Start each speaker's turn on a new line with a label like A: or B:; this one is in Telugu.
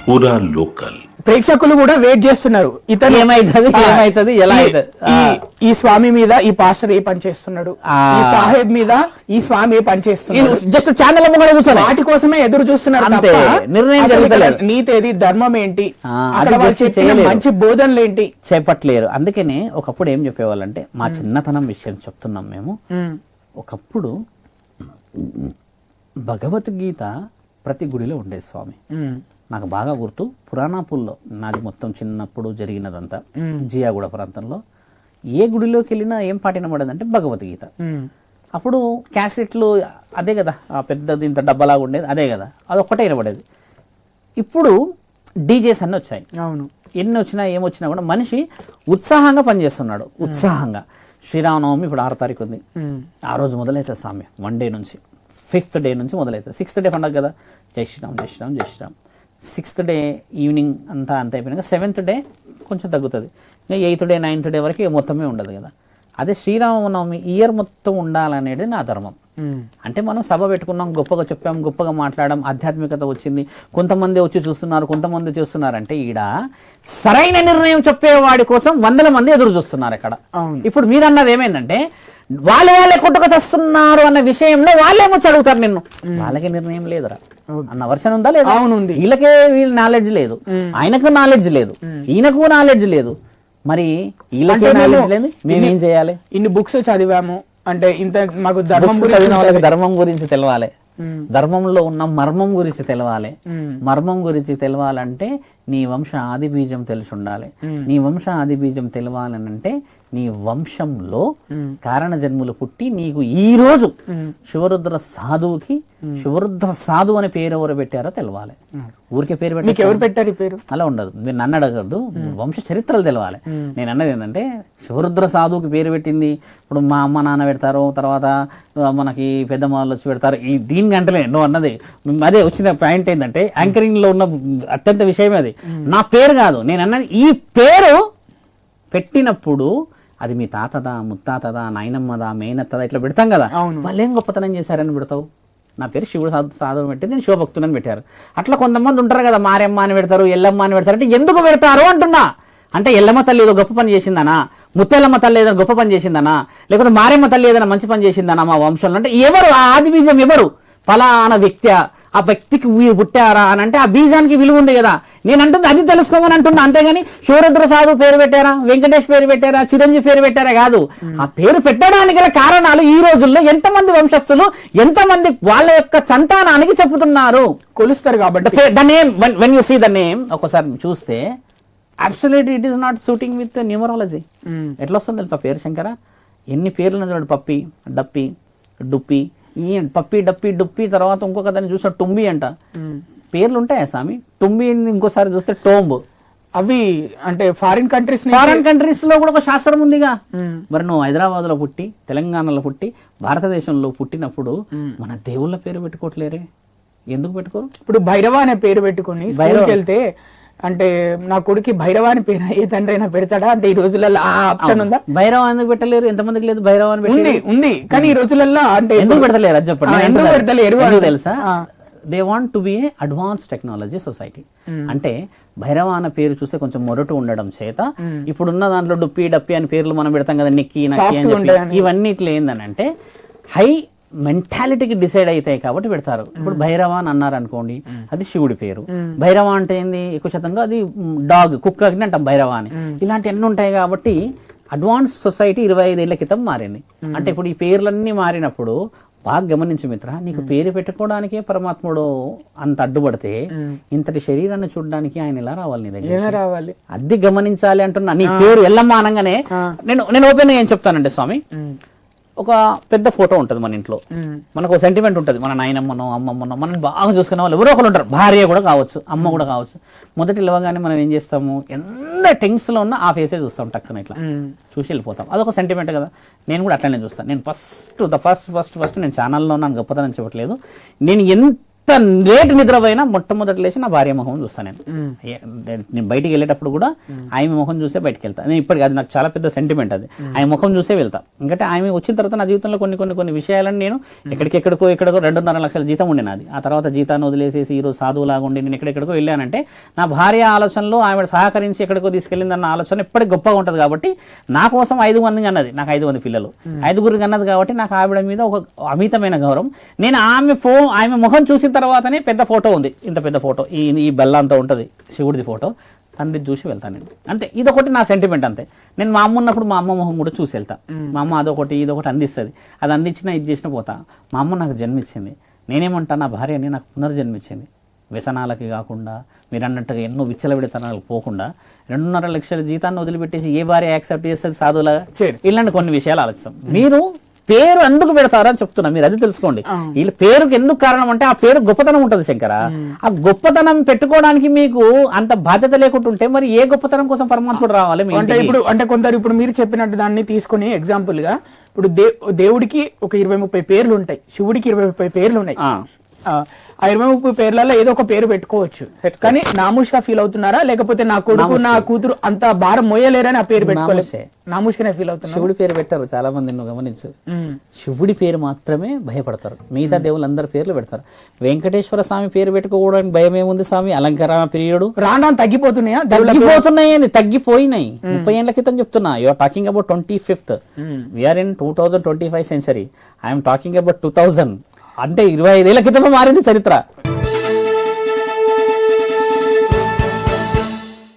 A: పూరా లోకల్.
B: ప్రేక్షకులు కూడా వెయిట్ చేస్తున్నారు, ఇతను
C: ఏమైతుంది ఎలా
B: ఈ స్వామి మీద ఈ పాస్టర్ ఏ పని చేస్తున్నాడు, ఈ సాహెబ్ మీద ఈ స్వామి ఏ పని చేస్తున్నాడు,
C: జస్ట్ ఛానల్ కూర్చొని
B: వాటి కోసమే ఎదురు చూస్తున్నారు తప్ప
C: నిర్ణయం జరుగుతలేదు.
B: నీతి ఏది, ధర్మం ఏంటి, అక్కడ వాళ్ళు చెప్పిన మంచి బోధనలు ఏంటి
C: చేపట్లేరు. అందుకనే ఒకప్పుడు ఏం చెప్పేవాళ్ళంటే, మా చిన్నతనం విషయం చెప్తున్నాం మేము. ఒకప్పుడు భగవద్గీత ప్రతి గుడిలో ఉండేది స్వామి. నాకు బాగా గుర్తు, పురాణాపుల్లో నాది మొత్తం చిన్నప్పుడు జరిగినదంతా జియాగూడ ప్రాంతంలో. ఏ గుడిలోకి వెళ్ళినా ఏం పాట వినబడేదంటే భగవద్గీత. అప్పుడు క్యాసెట్లు అదే కదా, ఆ పెద్దది ఇంత డబ్బలాగా ఉండేది అదే కదా, అదొక్కటే వినబడేది. ఇప్పుడు డీజేస్ అన్నీ వచ్చాయి.
B: అవును,
C: ఎన్ని వచ్చినా ఏమొచ్చినా కూడా మనిషి ఉత్సాహంగా పనిచేస్తున్నాడు. ఉత్సాహంగా శ్రీరామనవమి ఇప్పుడు 6వ తారీఖు ఉంది, ఆ రోజు మొదలవుతుంది స్వామి. 1 డే నుంచి 5th డే నుంచి మొదలవుతుంది. 6th డే పండుగ కదా, జై శ్రీరామ్ జై శ్రీరామ్ జై శ్రీరామ్. 6th డే ఈవినింగ్ అంతా అయిపోయినాక 7th డే కొంచెం తగ్గుతుంది. ఇంకా 8th డే 9th డే వరకు మొత్తమే ఉండదు కదా. అదే శ్రీరామనవమి ఇయర్ మొత్తం ఉండాలనేది నా ధర్మం. అంటే మనం సభ పెట్టుకున్నాం, గొప్పగా చెప్పాం, గొప్పగా మాట్లాడడం, ఆధ్యాత్మికత వచ్చింది, కొంతమంది వచ్చి చూస్తున్నారు, కొంతమంది చూస్తున్నారంటే ఈడ సరైన నిర్ణయం చెప్పేవాడి కోసం 100 మంది ఎదురు చూస్తున్నారు ఇక్కడ. ఇప్పుడు మీరు అన్నది ఏమైందంటే, వాళ్ళే కొట్టుకు చేస్తున్నారు అన్న విషయంలో వాళ్ళేమో చదువుతారు నిన్ను, వాళ్ళకి నిర్ణయం లేదురా అన్న వర్షన్ ఉందా లేదా?
B: అవునుంది.
C: వీళ్ళకే వీళ్ళ నాలెడ్జ్ లేదు, ఆయనకు నాలెడ్జ్ లేదు, ఈయనకు నాలెడ్జ్ లేదు. మరి వీళ్ళకే నాలెడ్జ్ లేదు, మేమేం చేయాలి?
B: ఇన్ని బుక్స్ చదివాము అంటే ఇంత మాకు
C: ధర్మం గురించి తెలవాలి, ధర్మంలో ఉన్న మర్మం గురించి తెలవాలి. మర్మం గురించి తెలవాలంటే నీ వంశ ఆది బీజం తెలిసి ఉండాలి. నీ వంశ ఆది బీజం తెలవాలనంటే నీ వంశంలో కారణ జన్ములు పుట్టి నీకు ఈ రోజు శివరుద్ర సాధువుకి శివరుద్ర సాధు అనే పేరు ఎవరు పెట్టారో తెలవాలి. ఊరికే పేరు పెట్టి
B: ఎవరు పెట్టారు ఈ పేరు అలా
C: ఉండదు. మీరు నన్ను అడగద్దు, వంశ చరిత్రలు తెలవాలి. నేను అన్నది ఏంటంటే, శివరుద్ర సాధువుకి పేరు పెట్టింది ఇప్పుడు మా అమ్మ నాన్న పెడతారు, తర్వాత మనకి పెద్దమ్మ వచ్చి పెడతారు. ఈ దీనికి అంటలే నువ్వు అన్నది అదే వచ్చిన పాయింట్ ఏంటంటే, యాంకరింగ్ లో ఉన్న అత్యంత విషయమే అది. నా పేరు కాదు నేను అన్నది, ఈ పేరు పెట్టినప్పుడు అది మీ తాతదా, ముత్తాతదా, నాయనమ్మదా, మేనత్తదా ఇట్లా పెడతాం కదా. వాళ్ళు ఏం గొప్పతనం చేశారని పెడతావు? నా పేరు శివుడు సాధు పెట్టి నేను శివభక్తులని పెట్టారు. అట్లా కొంతమంది ఉంటారు కదా, మారెమ్మ అని పెడతారు, ఎల్లమ్మ అని పెడతారు. అంటే ఎందుకు పెడతారు అంటున్నా. అంటే ఎల్లమ్మ తల్లి ఏదో గొప్ప పని చేసిందనా, ముత్తెల్లమ్మ తల్లి ఏదైనా గొప్ప పని చేసిందనా, లేకపోతే మారెమ్మ తల్లి ఏదైనా మంచి పని చేసిందనా మా వంశంలో? అంటే ఎవరు ఆ ఆది బీజం? ఎవరు? ఫలానా వ్యక్తి, ఆ వ్యక్తికి పుట్టారా అని అంటే ఆ బీజానికి విలువ ఉంది కదా. నేను అంటుంది అది తెలుసుకోమని అంటున్నా, అంతేగాని శివరుద్ర సాధు పేరు పెట్టారా, వెంకటేష్ పేరు పెట్టారా, చిరంజీవి పేరు పెట్టారా కాదు. ఆ పేరు పెట్టడానికి గల కారణాలు ఈ రోజుల్లో ఎంతమంది వంశస్థులు, ఎంతమంది వాళ్ళ యొక్క సంతానానికి చెప్పుతున్నారు, కొలుస్తారు కాబట్టి. The name, when you see the name ఒకసారి చూస్తే absolutely it is not suiting with numerology. ఎట్లా వస్తుంది తెలుసా పేరు? శంకర ఎన్ని పేర్లు చూడండి, పప్పి, డప్పి, డుప్పి, ఈ పప్పి, డప్పి, డుప్పి, తర్వాత ఇంకొక దాన్ని చూస్తే టుంబి అంట. పేర్లు ఉంటాయా స్వామి? టుంబి ఇంకోసారి చూస్తే టోంబ్.
B: అవి అంటే ఫారిన్ కంట్రీస్
C: లో కూడా ఒక శాస్త్రం ఉందిగా. మరి నువ్వు హైదరాబాద్ లో పుట్టి, తెలంగాణలో పుట్టి, భారతదేశంలో పుట్టినప్పుడు మన దేవుళ్ళ పేరు పెట్టుకోవట్లేరే? ఎందుకు పెట్టుకోరు?
B: ఇప్పుడు భైరవ అనే పేరు పెట్టుకుని స్కూల్కి వెళ్తే అంటే నా కొడుకు భైరవాని పేరు ఏ తండ్రి అయినా పెడతాడా అంటే ఈ రోజులలో ఆ ఆప్షన్ ఉందా?
C: భైరవ ఎందుకు పెట్టలేరు? ఎంతమందికి లేదు భైరవ అని?
B: ఉంది కానీ ఈ రోజులలో అంటే
C: ఎందుకు పెడతలేరు అది చెప్పండి.
B: ఎందుకు పెడతలేరు
C: తెలుసా? They want to be advance technology society. అంటే భైరవ అన్న పేరు చూస్తే కొంచెం మొరటు ఉండడం చేత ఇప్పుడున్న దాంట్లో డుప్పి, డప్పి అని పేర్లు మనం పెడతాం కదా, నిక్కి, నక్కి అని చెప్పి. ఇవన్నీ ఇట్లా ఏందనంటే హై మెంటాలిటీకి డిసైడ్ అవుతాయి కాబట్టి పెడతారు. ఇప్పుడు భైరవ అని అన్నారు అనుకోండి, అది శివుడి పేరు. భైరవ అంటే ఏంది? ఎక్కువ శాతంగా అది డాగ్, కుక్క అంటాం భైరవ అని. ఇలాంటి అన్ని ఉంటాయి కాబట్టి అడ్వాన్స్ సొసైటీ 25 ఏళ్ల క్రితం మారింది. అంటే ఇప్పుడు ఈ పేర్లన్నీ మారినప్పుడు బాగా గమనించు మిత్ర, నీకు పేరు పెట్టుకోవడానికే పరమాత్ముడు అంత అడ్డుపడితే ఇంతటి శరీరాన్ని చూడడానికి ఆయన ఎలా రావాలి నీ దగ్గర?
B: రావాలి,
C: అది గమనించాలి అంటున్నా. నీ పేరు ఎల్లమ్మ అనగానే నేను ఓపెన్ గా ఏం చెప్తానంటే స్వామి, ఒక పెద్ద ఫోటో ఉంటుంది మన ఇంట్లో, మనకు ఒక సెంటిమెంట్ ఉంటుంది. మన నాయనమ్మనో అమ్మమ్మనో మనం బాగా చూసుకునే వాళ్ళు ఎవరో ఒకరు ఉంటారు, భార్య కూడా కావచ్చు, అమ్మ కూడా కావచ్చు. మొదటి ఇవ్వగానే మనం ఏం చేస్తాము, ఎంత టెన్స్ లో ఉన్నా ఆ ఫేసే చూస్తాం, టక్కున ఇట్లా చూసి వెళ్ళిపోతాం. అదొక సెంటిమెంట్ కదా. నేను కూడా అట్లనే చూస్తాను. నేను ఫస్ట్ నేను ఛానల్లో నాకు గొప్పతనం చెప్పట్లేదు. నేను ఎంత లేట్ నిద్రపోయినా మొట్టమొదటి లేచి నా భార్య మొహం చూస్తాను నేను బయటికి వెళ్ళేటప్పుడు కూడా ఆమె ముఖం చూసే బయటికి వెళ్తా. నేను ఇప్పటికి అది నాకు చాలా పెద్ద సెంటిమెంట్, అది ఆమె ముఖం చూసే వెళ్తా. ఎందుకంటే ఆమె వచ్చిన తర్వాత నా జీవితంలో కొన్ని విషయాలను నేను ఎక్కడికెక్కడికో 2.5 లక్షల జీతం ఉండే నాది. ఆ తర్వాత జీతాన్ని వదిలేసేసి ఈరోజు సాధువులాగా ఉండి నేను ఎక్కడెక్కడికో వెళ్ళానంటే నా భార్య ఆలోచనలో ఆమె సహకరించి ఎక్కడికో తీసుకెళ్ళిందన్న ఆలోచన ఎప్పటికి గొప్పగా ఉంటుంది. కాబట్టి నా కోసం 5 మంది అన్నది, నాకు 5 మంది పిల్లలు, 5గురికి అన్నది. కాబట్టి నాకు ఆవిడ మీద ఒక అమితమైన గౌరవం. నేను ఆమె ముఖం చూసిన తర్వాతనే పెద్ద ఫోటో ఉంది, ఇంత పెద్ద ఫోటో, ఈ బెల్లంతో ఉంటుంది శివుడిది ఫోటో, తండ్రి చూసి వెళ్తాను నేను. అంతే, ఇదొకటి నా సెంటిమెంట్ అంతే. నేను మా అమ్మ ఉన్నప్పుడు మా అమ్మ మొహం కూడా చూసి వెళ్తా. మా అమ్మ అదొకటి ఇదొకటి అందిస్తుంది, అది అందించినా ఇది చేసినా పోతా. మా అమ్మ నాకు జన్మించింది, నేనేమంటా నా భార్యని నాకు పునర్జన్మించింది. వ్యసనాలకి కాకుండా మీరు అన్నట్టుగా ఎన్నో విచ్చలవిడితనాలకు పోకుండా 2.5 లక్షల జీతాన్ని వదిలిపెట్టేసి ఏ భార్య యాక్సెప్ట్ చేస్తుంది సాధువులాగా? ఇలాంటి కొన్ని విషయాలు ఆలోచిస్తాం. మీరు పేరు ఎందుకు పెడతారు అని చెప్తున్నా, మీరు అది తెలుసుకోండి. వీళ్ళ పేరుకి ఎందుకు కారణం అంటే ఆ పేరు గొప్పతనం ఉంటుంది శంకర. ఆ గొప్పతనం పెట్టుకోవడానికి మీకు అంత బాధ్యత లేకుంటుంటే మరి ఏ గొప్పతనం కోసం పరమాత్ముడు రావాలి?
B: అంటే కొందరు ఇప్పుడు మీరు చెప్పినట్టు దాన్ని తీసుకుని ఎగ్జాంపుల్ గా ఇప్పుడు దేవుడికి ఒక 20-30 పేర్లు ఉంటాయి, శివుడికి 20-30 పేర్లు ఉన్నాయి. ఆ 20-30 పేర్లలో ఏదో ఒక పేరు పెట్టుకోవచ్చు. కానీ నామూష్గా ఫీల్ అవుతున్నారా, లేకపోతే నా కొడుకు నా కూతురు అంత భారం మోయలేరని ఆ పేరు పెట్టుకోలేదు? నామూష్గానే ఫీల్ అవుతున్నారు.
C: శివుడి పేరు పెట్టారు చాలా మంది, నువ్వు గమనించు. శివుడి పేరు మాత్రమే భయపడతారు, మిగతా దేవుళ్ళందరి పేర్లు పెడతారు. వెంకటేశ్వర స్వామి పేరు పెట్టుకోవడానికి భయం ఏముంది స్వామి? అలంకార పీరియడ్
B: రాను తగ్గిపోతున్నాయా?
C: తగ్గిపోయినాయి. 30 ఏళ్ల క్రితం చెప్తున్నా. You are talking about 25th, we are in 2025 century. I'm talking about 2000. అంటే 25 ఏళ్ల క్రితమే మారింది చరిత్ర.